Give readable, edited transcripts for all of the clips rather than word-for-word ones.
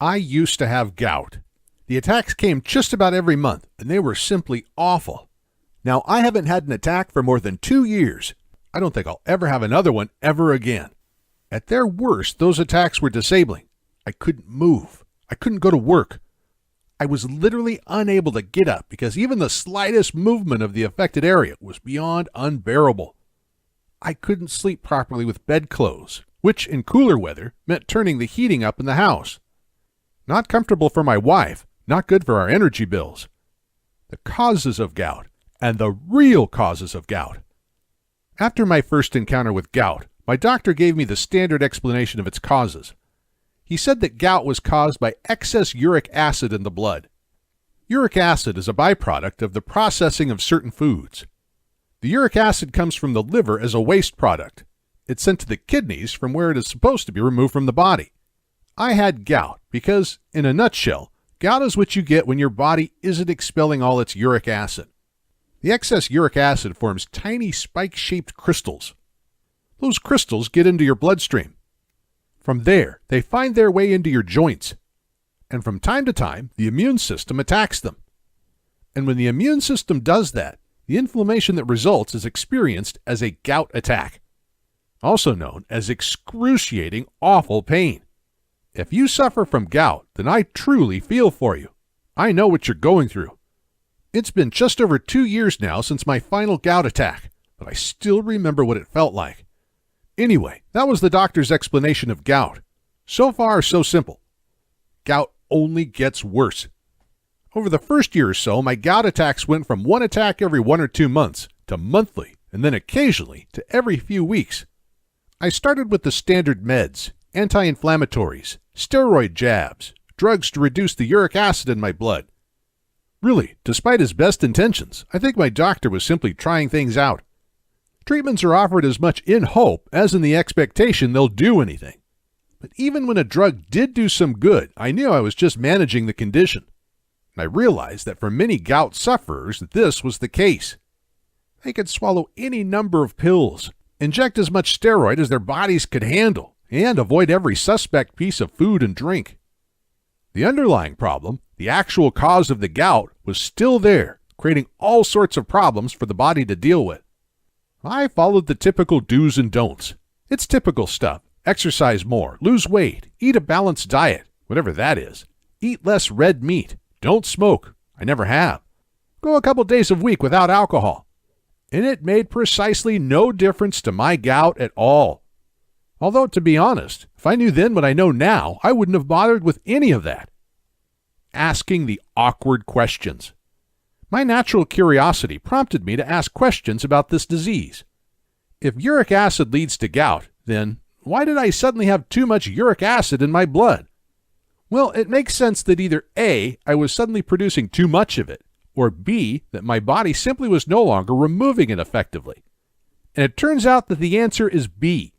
I used to have gout. The attacks came just about every month, and they were simply awful. Now, I haven't had an attack for more than 2 years. I don't think I'll ever have another one ever again. At their worst, those attacks were disabling. I couldn't move. I couldn't go to work. I was literally unable to get up because even the slightest movement of the affected area was beyond unbearable. I couldn't sleep properly with bedclothes, which in cooler weather meant turning the heating up in the house. Not comfortable for my wife, not good for our energy bills. The causes of gout, and the real causes of gout. After my first encounter with gout, my doctor gave me the standard explanation of its causes. He said that gout was caused by excess uric acid in the blood. Uric acid is a byproduct of the processing of certain foods. The uric acid comes from the liver as a waste product. It's sent to the kidneys from where it is supposed to be removed from the body. I had gout because, in a nutshell, gout is what you get when your body isn't expelling all its uric acid. The excess uric acid forms tiny spike-shaped crystals. Those crystals get into your bloodstream. From there, they find their way into your joints. And from time to time, the immune system attacks them. And when the immune system does that, the inflammation that results is experienced as a gout attack, also known as excruciating, awful pain. If you suffer from gout, then I truly feel for you. I know what you're going through. It's been just over 2 years now since my final gout attack, but I still remember what it felt like. Anyway, that was the doctor's explanation of gout. So far, so simple. Gout only gets worse. Over the first year or so, my gout attacks went from one attack every 1 or 2 months to monthly, and then occasionally to every few weeks. I started with the standard meds, anti-inflammatories, steroid jabs, drugs to reduce the uric acid in my blood. Really, despite his best intentions, I think my doctor was simply trying things out. Treatments are offered as much in hope as in the expectation they'll do anything. But even when a drug did do some good, I knew I was just managing the condition. And I realized that for many gout sufferers, this was the case. They could swallow any number of pills, inject as much steroid as their bodies could handle, and avoid every suspect piece of food and drink. The underlying problem, the actual cause of the gout, was still there, creating all sorts of problems for the body to deal with. I followed the typical do's and don'ts. It's typical stuff. Exercise more, lose weight, eat a balanced diet, whatever that is. Eat less red meat. Don't smoke. I never have. Go a couple days a week without alcohol. And it made precisely no difference to my gout at all. Although, to be honest, if I knew then what I know now, I wouldn't have bothered with any of that. Asking the awkward questions. My natural curiosity prompted me to ask questions about this disease. If uric acid leads to gout, then why did I suddenly have too much uric acid in my blood? Well, it makes sense that either A, I was suddenly producing too much of it, or B, that my body simply was no longer removing it effectively. And it turns out that the answer is B.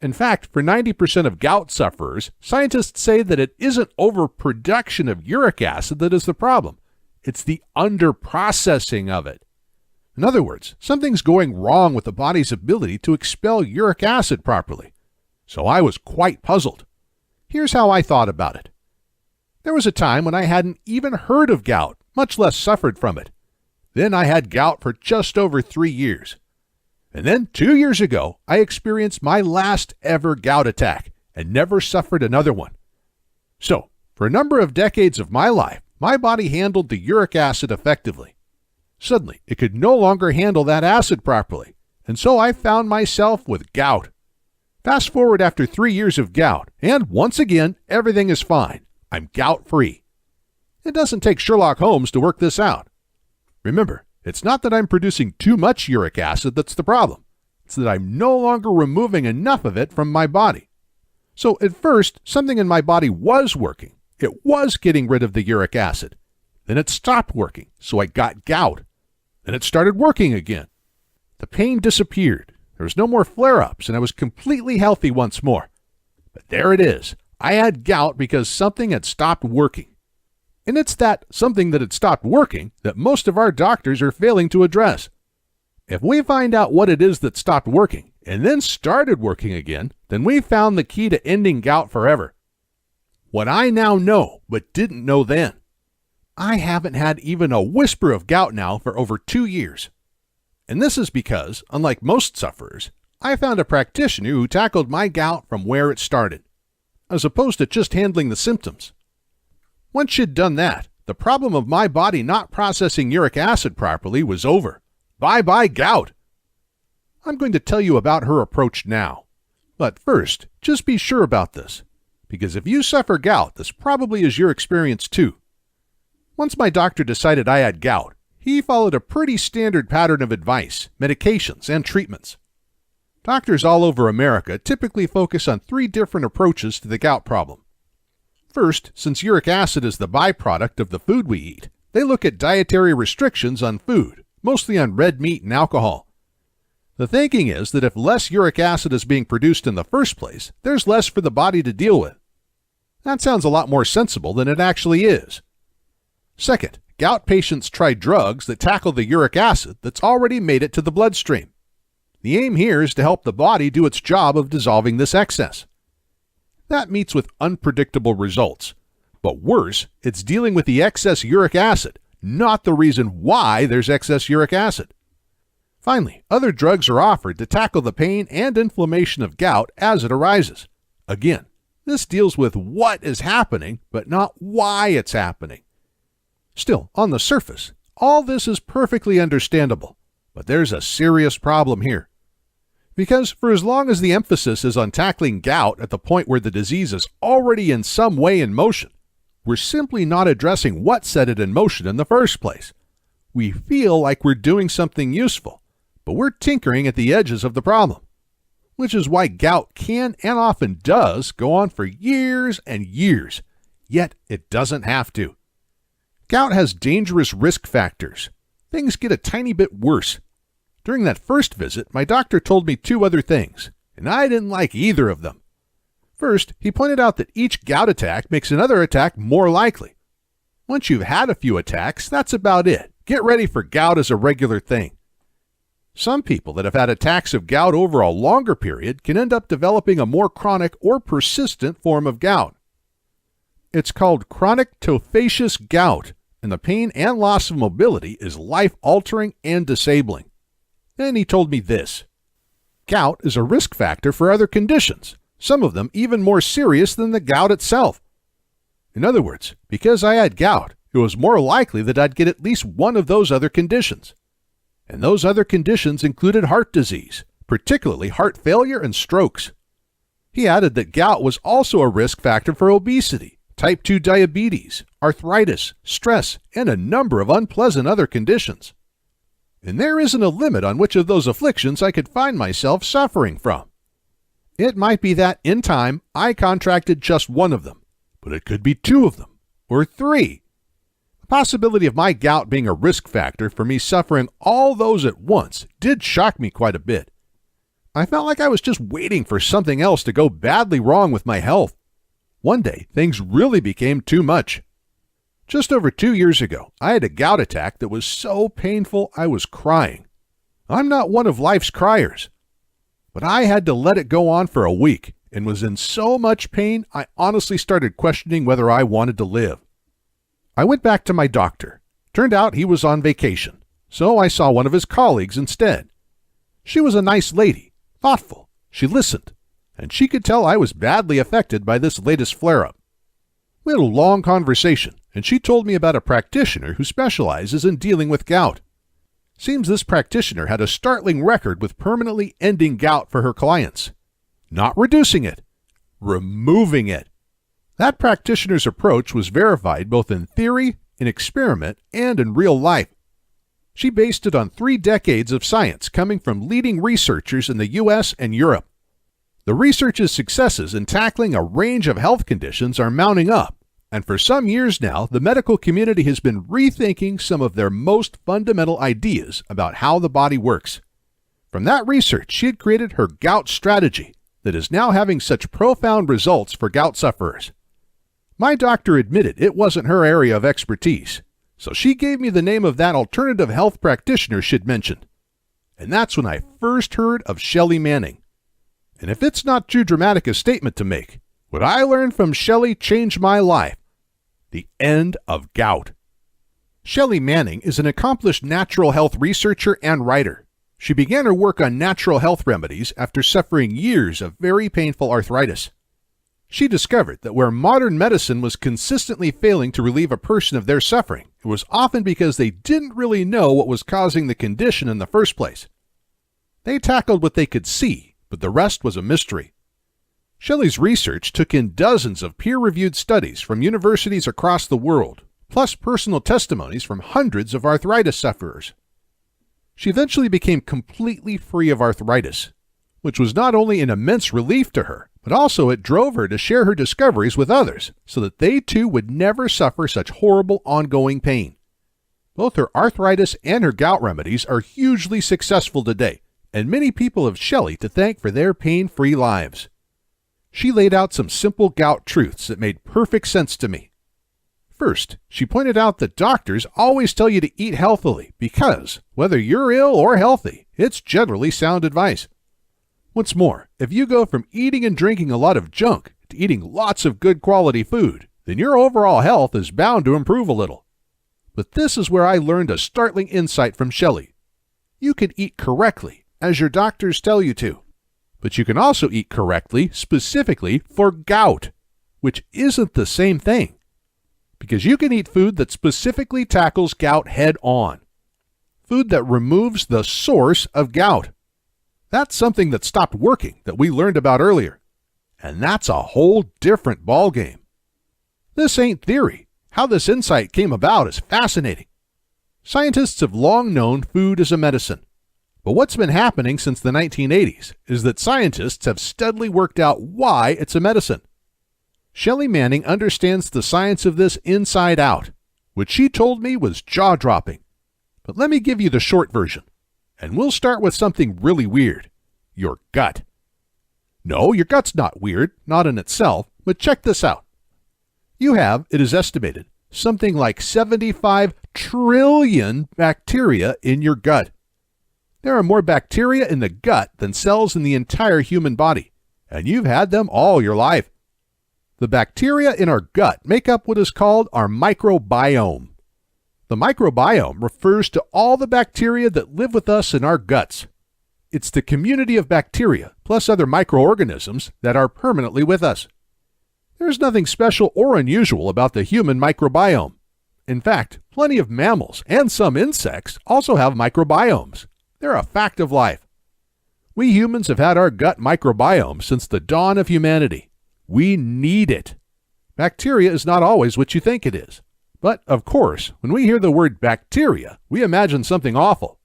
In fact, for 90% of gout sufferers, scientists say that it isn't overproduction of uric acid that is the problem. It's the underprocessing of it. In other words, something's going wrong with the body's ability to expel uric acid properly. So I was quite puzzled. Here's how I thought about it. There was a time when I hadn't even heard of gout, much less suffered from it. Then I had gout for just over 3 years. And then 2 years ago, I experienced my last ever gout attack and never suffered another one. So, for a number of decades of my life, my body handled the uric acid effectively. Suddenly, it could no longer handle that acid properly, and so I found myself with gout. Fast forward after 3 years of gout, and once again, everything is fine. I'm gout-free. It doesn't take Sherlock Holmes to work this out. Remember, it's not that I'm producing too much uric acid that's the problem. It's that I'm no longer removing enough of it from my body. So at first, something in my body was working. It was getting rid of the uric acid. Then it stopped working, so I got gout. Then it started working again. The pain disappeared. There was no more flare-ups, and I was completely healthy once more. But there it is. I had gout because something had stopped working. And it's that something that had stopped working that most of our doctors are failing to address. If we find out what it is that stopped working and then started working again, then we found the key to ending gout forever. what I now know but didn't know then. I haven't had even a whisper of gout now for over 2 years. And this is because, unlike most sufferers, I found a practitioner who tackled my gout from where it started, as opposed to just handling the symptoms. Once she'd done that, the problem of my body not processing uric acid properly was over. Bye-bye gout! I'm going to tell you about her approach now. But first, just be sure about this, because if you suffer gout, this probably is your experience too. Once my doctor decided I had gout, he followed a pretty standard pattern of advice, medications, and treatments. Doctors all over America typically focus on 3 different approaches to the gout problem. First, since uric acid is the byproduct of the food we eat, they look at dietary restrictions on food, mostly on red meat and alcohol. The thinking is that if less uric acid is being produced in the first place, there's less for the body to deal with. That sounds a lot more sensible than it actually is. Second, gout patients try drugs that tackle the uric acid that's already made it to the bloodstream. The aim here is to help the body do its job of dissolving this excess. That meets with unpredictable results. But worse, it's dealing with the excess uric acid, not the reason why there's excess uric acid. Finally, other drugs are offered to tackle the pain and inflammation of gout as it arises. Again, this deals with what is happening, but not why it's happening. Still, on the surface, all this is perfectly understandable, but there's a serious problem here. Because for as long as the emphasis is on tackling gout at the point where the disease is already in some way in motion, we're simply not addressing what set it in motion in the first place. We feel like we're doing something useful, but we're tinkering at the edges of the problem, which is why gout can and often does go on for years and years, yet it doesn't have to. Gout has dangerous risk factors. Things get a tiny bit worse. During that first visit, my doctor told me 2 other things, and I didn't like either of them. First, he pointed out that each gout attack makes another attack more likely. Once you've had a few attacks, that's about it. Get ready for gout as a regular thing. Some people that have had attacks of gout over a longer period can end up developing a more chronic or persistent form of gout. It's called chronic tophaceous gout, and the pain and loss of mobility is life-altering and disabling. Then he told me this. Gout is a risk factor for other conditions, some of them even more serious than the gout itself. In other words, because I had gout, it was more likely that I'd get at least one of those other conditions. And those other conditions included heart disease, particularly heart failure and strokes. He added that gout was also a risk factor for obesity, type 2 diabetes, arthritis, stress, and a number of unpleasant other conditions. And there isn't a limit on which of those afflictions I could find myself suffering from. It might be that, in time, I contracted just one of them, but it could be 2 of them, or 3. The possibility of my gout being a risk factor for me suffering all those at once did shock me quite a bit. I felt like I was just waiting for something else to go badly wrong with my health. One day, things really became too much. Just over 2 years ago, I had a gout attack that was so painful I was crying. I'm not one of life's criers, but I had to let it go on for a week and was in so much pain I honestly started questioning whether I wanted to live. I went back to my doctor. Turned out he was on vacation, so I saw one of his colleagues instead. She was a nice lady, thoughtful, she listened, and she could tell I was badly affected by this latest flare-up. We had a long conversation, and she told me about a practitioner who specializes in dealing with gout. Seems this practitioner had a startling record with permanently ending gout for her clients. Not reducing it, removing it. That practitioner's approach was verified both in theory, in experiment, and in real life. She based it on 3 decades of science coming from leading researchers in the U.S. and Europe. The research's successes in tackling a range of health conditions are mounting up, and for some years now, the medical community has been rethinking some of their most fundamental ideas about how the body works. From that research, she had created her gout strategy that is now having such profound results for gout sufferers. My doctor admitted it wasn't her area of expertise, so she gave me the name of that alternative health practitioner she'd mentioned. And that's when I first heard of Shelly Manning. And if it's not too dramatic a statement to make, What I learned from Shelly changed my life. The End of Gout. Shelly Manning is an accomplished natural health researcher and writer. She began her work on natural health remedies after suffering years of very painful arthritis. She discovered that where modern medicine was consistently failing to relieve a person of their suffering, it was often because they didn't really know what was causing the condition in the first place. They tackled what they could see, but the rest was a mystery. Shelly's research took in dozens of peer-reviewed studies from universities across the world, plus personal testimonies from hundreds of arthritis sufferers. She eventually became completely free of arthritis, which was not only an immense relief to her, but also it drove her to share her discoveries with others so that they too would never suffer such horrible ongoing pain. Both her arthritis and her gout remedies are hugely successful today, and many people have Shelly to thank for their pain-free lives. She laid out some simple gout truths that made perfect sense to me. First, she pointed out that doctors always tell you to eat healthily because, whether you're ill or healthy, it's generally sound advice. What's more, if you go from eating and drinking a lot of junk to eating lots of good quality food, then your overall health is bound to improve a little. But this is where I learned a startling insight from Shelly. You can eat correctly, as your doctors tell you to. But you can also eat correctly specifically for gout, which isn't the same thing. Because you can eat food that specifically tackles gout head on. Food that removes the source of gout. That's something that stopped working that we learned about earlier. And that's a whole different ballgame. This ain't theory. How this insight came about is fascinating. Scientists have long known food is a medicine. But what's been happening since the 1980s is that scientists have steadily worked out why it's a medicine. Shelly Manning understands the science of this inside out, which she told me was jaw-dropping. But let me give you the short version. And we'll start with something really weird. Your gut. No, your gut's not weird, not in itself, but check this out. You have, it is estimated, something like 75 trillion bacteria in your gut. There are more bacteria in the gut than cells in the entire human body, and you've had them all your life. The bacteria in our gut make up what is called our microbiome. The microbiome refers to all the bacteria that live with us in our guts. It's the community of bacteria, plus other microorganisms, that are permanently with us. There's nothing special or unusual about the human microbiome. In fact, plenty of mammals and some insects also have microbiomes. They're a fact of life. We humans have had our gut microbiome since the dawn of humanity. We need it. Bacteria is not always what you think it is. But, of course, when we hear the word bacteria, we imagine something awful.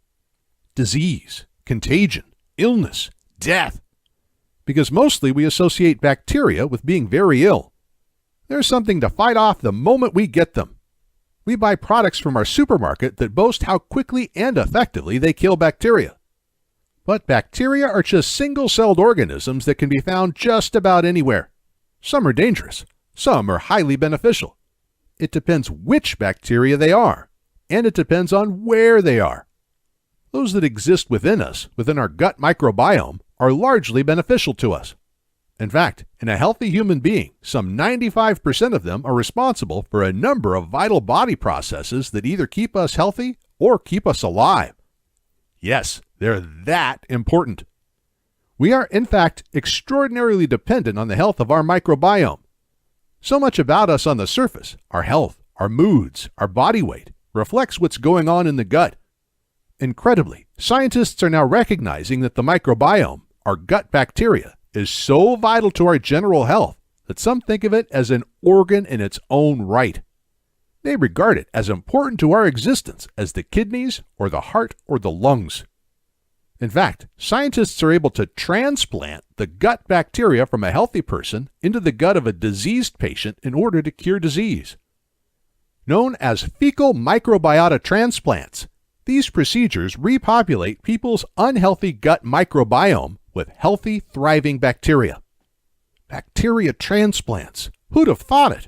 Disease, contagion, illness, death. Because mostly we associate bacteria with being very ill. There's something to fight off the moment we get them. We buy products from our supermarket that boast how quickly and effectively they kill bacteria. But bacteria are just single-celled organisms that can be found just about anywhere. Some are dangerous. Some are highly beneficial. It depends which bacteria they are, and it depends on where they are. Those that exist within us, within our gut microbiome, are largely beneficial to us. In fact, in a healthy human being, some 95% of them are responsible for a number of vital body processes that either keep us healthy or keep us alive. Yes, they're that important. We are, in fact, extraordinarily dependent on the health of our microbiome. So much about us on the surface, our health, our moods, our body weight, reflects what's going on in the gut. Incredibly, scientists are now recognizing that the microbiome, our gut bacteria, is so vital to our general health that some think of it as an organ in its own right. They regard it as important to our existence as the kidneys or the heart or the lungs. In fact, scientists are able to transplant the gut bacteria from a healthy person into the gut of a diseased patient in order to cure disease. Known as fecal microbiota transplants, these procedures repopulate people's unhealthy gut microbiome with healthy, thriving bacteria. Bacteria transplants. Who'd have thought it?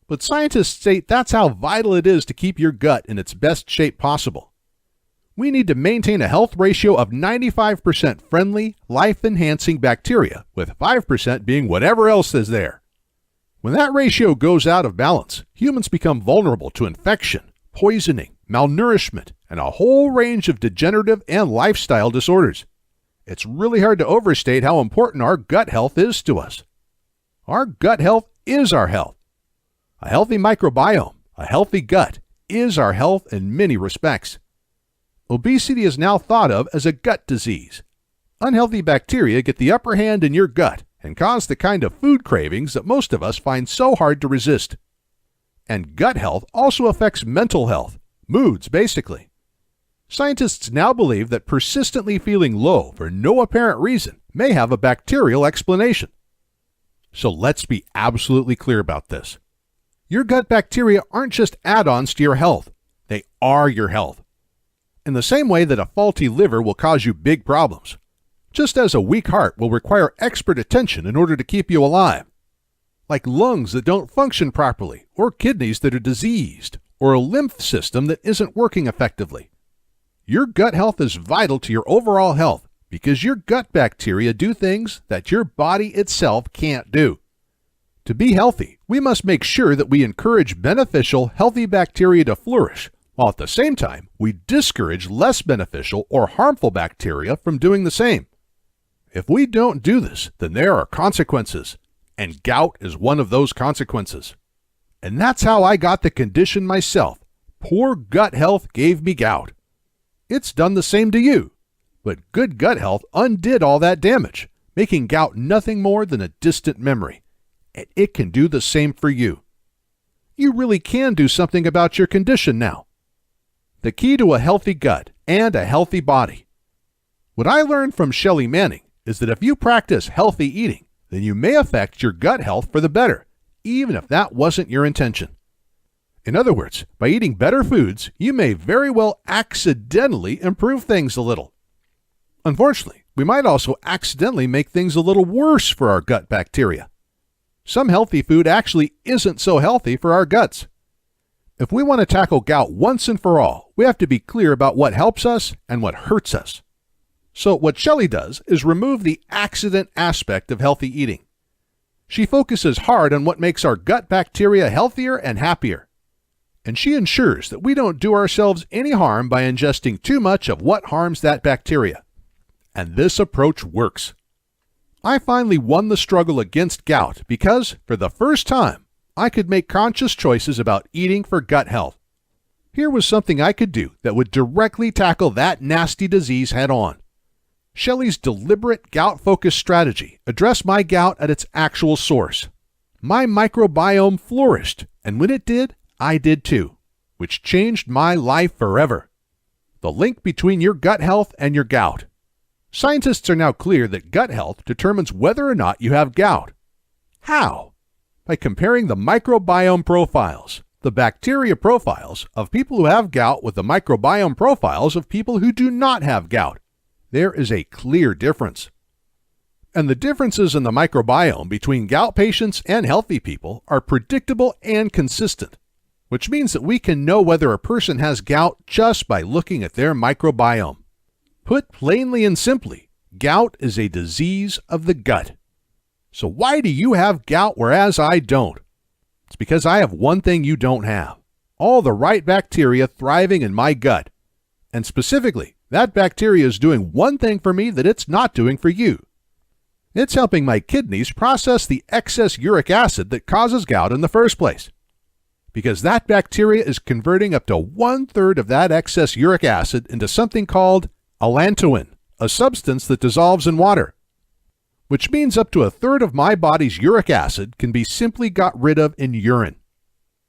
But scientists state that's how vital it is to keep your gut in its best shape possible. We need to maintain a health ratio of 95% friendly, life-enhancing bacteria, with 5% being whatever else is there. When that ratio goes out of balance, humans become vulnerable to infection, poisoning, malnourishment, and a whole range of degenerative and lifestyle disorders. It's really hard to overstate how important our gut health is to us. Our gut health is our health. A healthy microbiome, a healthy gut, is our health in many respects. Obesity is now thought of as a gut disease. Unhealthy bacteria get the upper hand in your gut and cause the kind of food cravings that most of us find so hard to resist. And gut health also affects mental health, moods basically. Scientists now believe that persistently feeling low for no apparent reason may have a bacterial explanation. So let's be absolutely clear about this. Your gut bacteria aren't just add-ons to your health. They are your health. In the same way that a faulty liver will cause you big problems, just as a weak heart will require expert attention in order to keep you alive, like lungs that don't function properly, or kidneys that are diseased, or a lymph system that isn't working effectively. Your gut health is vital to your overall health because your gut bacteria do things that your body itself can't do. To be healthy, we must make sure that we encourage beneficial, healthy bacteria to flourish, while at the same time, we discourage less beneficial or harmful bacteria from doing the same. If we don't do this, then there are consequences, and gout is one of those consequences. And that's how I got the condition myself. Poor gut health gave me gout. It's done the same to you, but good gut health undid all that damage, making gout nothing more than a distant memory. And it can do the same for you. You really can do something about your condition now. The key to a healthy gut and a healthy body. What I learned from Shelly is that if you practice healthy eating, then you may affect your gut health for the better, even if that wasn't your intention. In other words, by eating better foods, you may very well accidentally improve things a little. Unfortunately, we might also accidentally make things a little worse for our gut bacteria. Some healthy food actually isn't so healthy for our guts. If we want to tackle gout once and for all, we have to be clear about what helps us and what hurts us. So what Shelly does is remove the accident aspect of healthy eating. She focuses hard on what makes our gut bacteria healthier and happier. And she ensures that we don't do ourselves any harm by ingesting too much of what harms that bacteria. And this approach works. I finally won the struggle against gout because, for the first time, I could make conscious choices about eating for gut health. Here was something I could do that would directly tackle that nasty disease head on. Shelly's deliberate gout-focused strategy addressed my gout at its actual source. My microbiome flourished, and when it did, I did too, which changed my life forever. The link between your gut health and your gout. Scientists are now clear that gut health determines whether or not you have gout. How? By comparing the microbiome profiles, the bacteria profiles of people who have gout with the microbiome profiles of people who do not have gout. There is a clear difference. And the differences in the microbiome between gout patients and healthy people are predictable and consistent, which means that we can know whether a person has gout just by looking at their microbiome. Put plainly and simply, gout is a disease of the gut. So why do you have gout whereas I don't? It's because I have one thing you don't have. All the right bacteria thriving in my gut. And specifically, that bacteria is doing one thing for me that it's not doing for you. It's helping my kidneys process the excess uric acid that causes gout in the first place. Because that bacteria is converting up to 1/3 of that excess uric acid into something called allantoin, a substance that dissolves in water. Which means up to 1/3 of my body's uric acid can be simply got rid of in urine.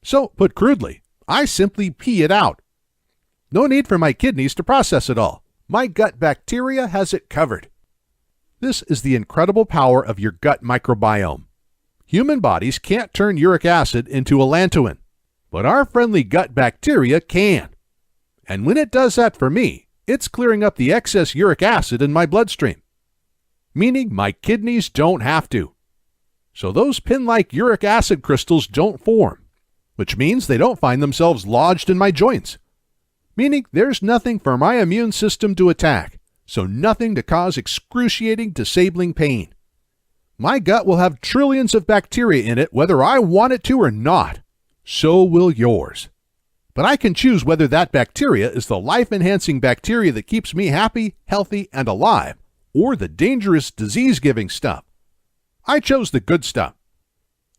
So, put crudely, I simply pee it out. No need for my kidneys to process it all. My gut bacteria has it covered. This is the incredible power of your gut microbiome. Human bodies can't turn uric acid into allantoin, but our friendly gut bacteria can. And when it does that for me, it's clearing up the excess uric acid in my bloodstream. Meaning my kidneys don't have to. So those pin-like uric acid crystals don't form, which means they don't find themselves lodged in my joints. meaning there's nothing for my immune system to attack, so nothing to cause excruciating, disabling pain. My gut will have trillions of bacteria in it whether I want it to or not. So will yours. But I can choose whether that bacteria is the life-enhancing bacteria that keeps me happy, healthy, and alive, or the dangerous disease-giving stuff. I chose the good stuff.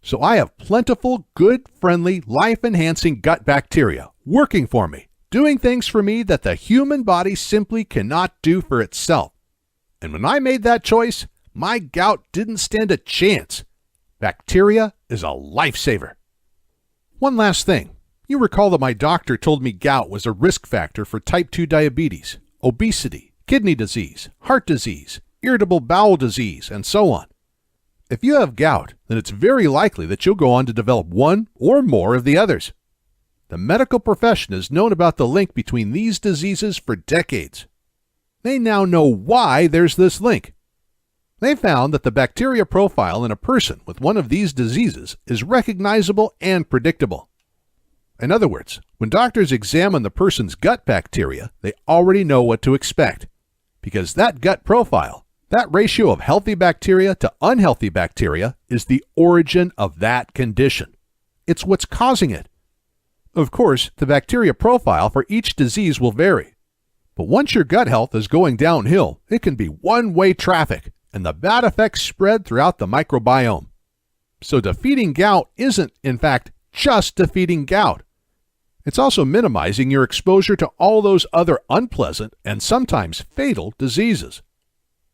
So I have plentiful, good, friendly, life-enhancing gut bacteria working for me, doing things for me that the human body simply cannot do for itself. And when I made that choice, my gout didn't stand a chance. Bacteria is a lifesaver. One last thing. You recall that my doctor told me gout was a risk factor for type 2 diabetes, obesity, kidney disease, heart disease, irritable bowel disease, and so on. If you have gout, then it's very likely that you'll go on to develop one or more of the others. The medical profession has known about the link between these diseases for decades. They now know why there's this link. They found that the bacteria profile in a person with one of these diseases is recognizable and predictable. In other words, when doctors examine the person's gut bacteria, they already know what to expect, because that gut profile, that ratio of healthy bacteria to unhealthy bacteria, is the origin of that condition. It's what's causing it. Of course, the bacteria profile for each disease will vary, but once your gut health is going downhill, it can be one-way traffic, and the bad effects spread throughout the microbiome. So defeating gout isn't, in fact, just defeating gout. It's also minimizing your exposure to all those other unpleasant and sometimes fatal diseases.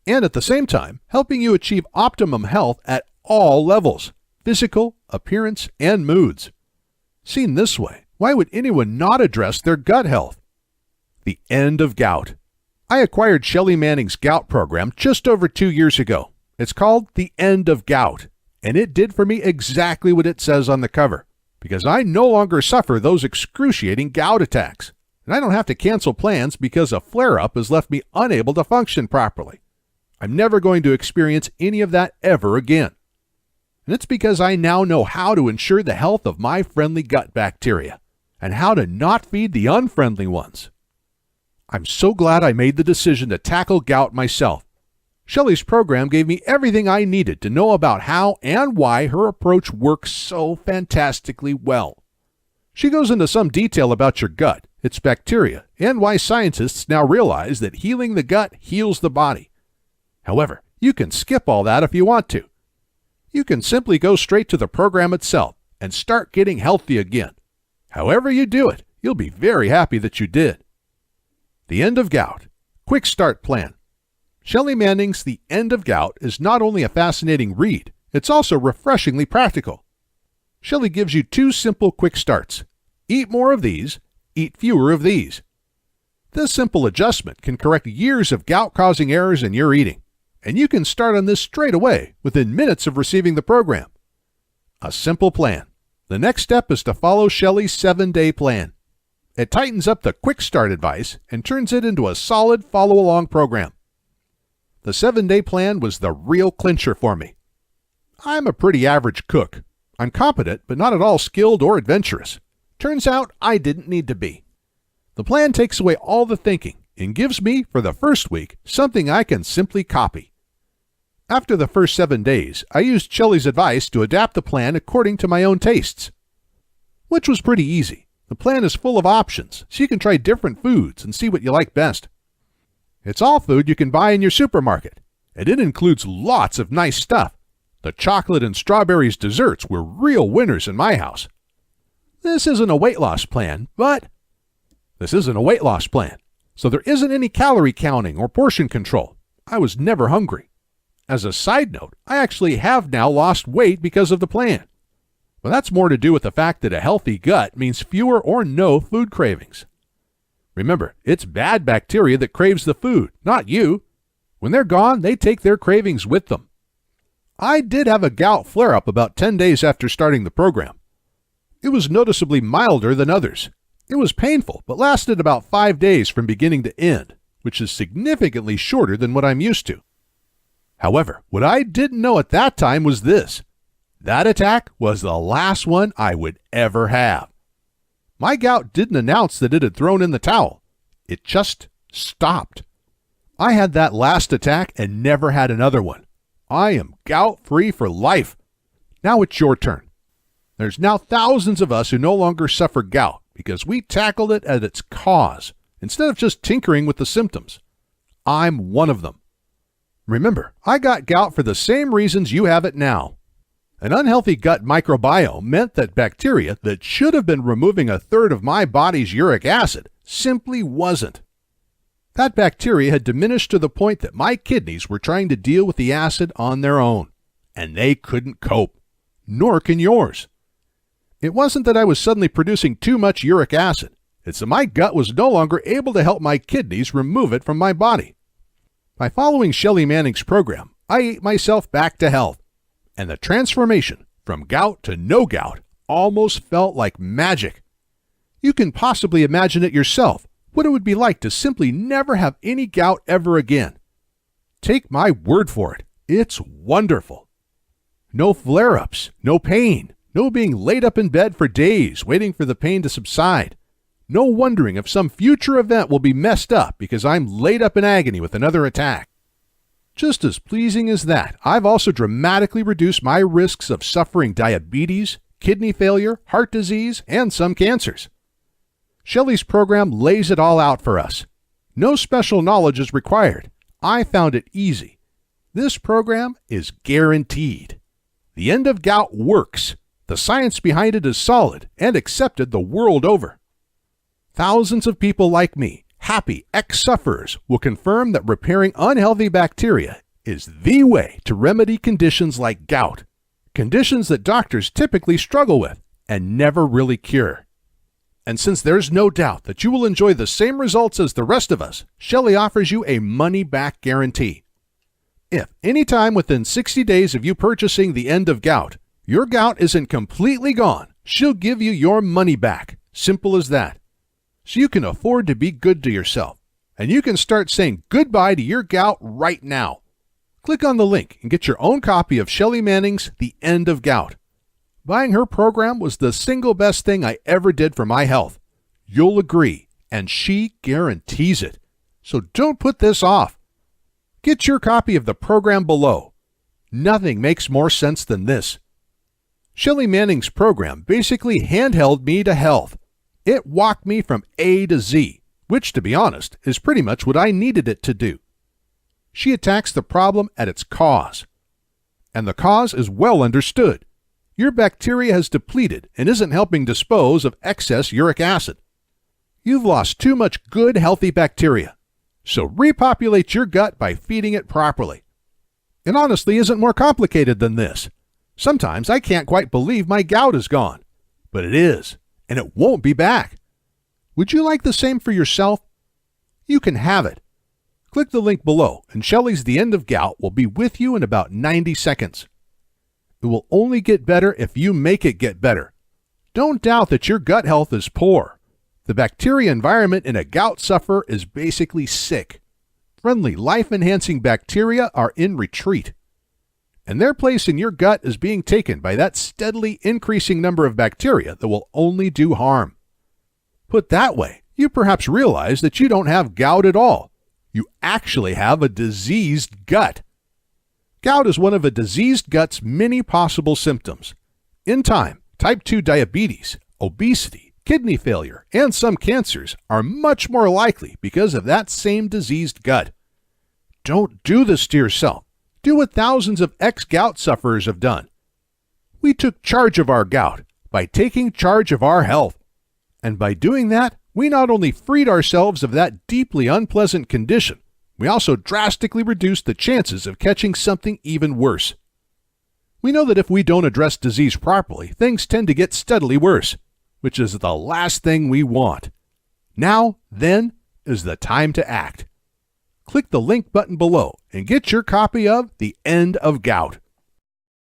And at the same time, helping you achieve optimum health at all levels, physical, appearance, and moods. Seen this way, why would anyone not address their gut health? The End of Gout. I acquired Shelly Manning's gout program just over 2 years ago. It's called The End of Gout, and it did for me exactly what it says on the cover, because I no longer suffer those excruciating gout attacks, and I don't have to cancel plans because a flare-up has left me unable to function properly. I'm never going to experience any of that ever again. And it's because I now know how to ensure the health of my friendly gut bacteria, and how to not feed the unfriendly ones. I'm so glad I made the decision to tackle gout myself. Shelly's program gave me everything I needed to know about how and why her approach works so fantastically well. She goes into some detail about your gut, its bacteria, and why scientists now realize that healing the gut heals the body. However, you can skip all that if you want to. You can simply go straight to the program itself and start getting healthy again. However you do it, you'll be very happy that you did. The End of Gout. Quick Start Plan. Shelly Manning's The End of Gout is not only a fascinating read, it's also refreshingly practical. Shelly gives you 2 simple quick starts. Eat more of these, eat fewer of these. This simple adjustment can correct years of gout-causing errors in your eating, and you can start on this straight away within minutes of receiving the program. A simple plan. The next step is to follow Shelly's 7-day plan. It tightens up the quick start advice and turns it into a solid follow-along program. The 7-day plan was the real clincher for me. I'm a pretty average cook. I'm competent, but not at all skilled or adventurous. Turns out I didn't need to be. The plan takes away all the thinking and gives me, for the first week, something I can simply copy. After the first 7 days, I used Shelly's advice to adapt the plan according to my own tastes, which was pretty easy. The plan is full of options, so you can try different foods and see what you like best. It's all food you can buy in your supermarket, and it includes lots of nice stuff. The chocolate and strawberries desserts were real winners in my house. This isn't a weight loss plan, so there isn't any calorie counting or portion control. I was never hungry. As a side note, I actually have now lost weight because of the plan. But that's more to do with the fact that a healthy gut means fewer or no food cravings. Remember, it's bad bacteria that craves the food, not you. When they're gone, they take their cravings with them. I did have a gout flare-up about 10 days after starting the program. It was noticeably milder than others. It was painful, but lasted about 5 days from beginning to end, which is significantly shorter than what I'm used to. However, what I didn't know at that time was this. That attack was the last one I would ever have. My gout didn't announce that it had thrown in the towel. It just stopped. I had that last attack and never had another one. I am gout-free for life. Now it's your turn. There's now thousands of us who no longer suffer gout because we tackled it at its cause instead of just tinkering with the symptoms. I'm one of them. Remember, I got gout for the same reasons you have it now. An unhealthy gut microbiome meant that bacteria that should have been removing a third of my body's uric acid simply wasn't. That bacteria had diminished to the point that my kidneys were trying to deal with the acid on their own, and they couldn't cope. Nor can yours. It wasn't that I was suddenly producing too much uric acid. It's that my gut was no longer able to help my kidneys remove it from my body. By following Shelly Manning's program, I ate myself back to health, and the transformation from gout to no gout almost felt like magic. You can possibly imagine it yourself, what it would be like to simply never have any gout ever again. Take my word for it, it's wonderful. No flare-ups, no pain, no being laid up in bed for days waiting for the pain to subside. No wondering if some future event will be messed up because I'm laid up in agony with another attack. Just as pleasing as that, I've also dramatically reduced my risks of suffering diabetes, kidney failure, heart disease, and some cancers. Shelly's program lays it all out for us. No special knowledge is required. I found it easy. This program is guaranteed. The End of Gout works. The science behind it is solid and accepted the world over. Thousands of people like me, happy ex-sufferers, will confirm that repairing unhealthy bacteria is the way to remedy conditions like gout, conditions that doctors typically struggle with and never really cure. And since there's no doubt that you will enjoy the same results as the rest of us, Shelly offers you a money-back guarantee. If any time within 60 days of you purchasing the End of Gout, your gout isn't completely gone, she'll give you your money back. Simple as that. So you can afford to be good to yourself, and you can start saying goodbye to your gout right now. Click on the link and get your own copy of Shelly Manning's The End of Gout. Buying her program was the single best thing I ever did for my health. You'll agree, and she guarantees it. So don't put this off. Get your copy of the program below. Nothing makes more sense than this. Shelly Manning's program basically handheld me to health. It walked me from A to Z, which, to be honest, is pretty much what I needed it to do. She attacks the problem at its cause. And the cause is well understood. Your bacteria has depleted and isn't helping dispose of excess uric acid. You've lost too much good, healthy bacteria. So repopulate your gut by feeding it properly. It honestly isn't more complicated than this. Sometimes I can't quite believe my gout is gone. But it is. And it won't be back. Would you like the same for yourself? You can have it. Click the link below, and Shelly's The End of Gout will be with you in about 90 seconds. It will only get better if you make it get better. Don't doubt that your gut health is poor. The bacteria environment in a gout sufferer is basically sick. Friendly, life-enhancing bacteria are in retreat. And their place in your gut is being taken by that steadily increasing number of bacteria that will only do harm. Put that way, you perhaps realize that you don't have gout at all. You actually have a diseased gut. Gout is one of a diseased gut's many possible symptoms. In time, type 2 diabetes, obesity, kidney failure, and some cancers are much more likely because of that same diseased gut. Don't do this to yourself. Do what thousands of ex-gout sufferers have done. We took charge of our gout by taking charge of our health. And by doing that, we not only freed ourselves of that deeply unpleasant condition, we also drastically reduced the chances of catching something even worse. We know that if we don't address disease properly, things tend to get steadily worse, which is the last thing we want. Now, then, is the time to act. Click the link button below and get your copy of The End of Gout.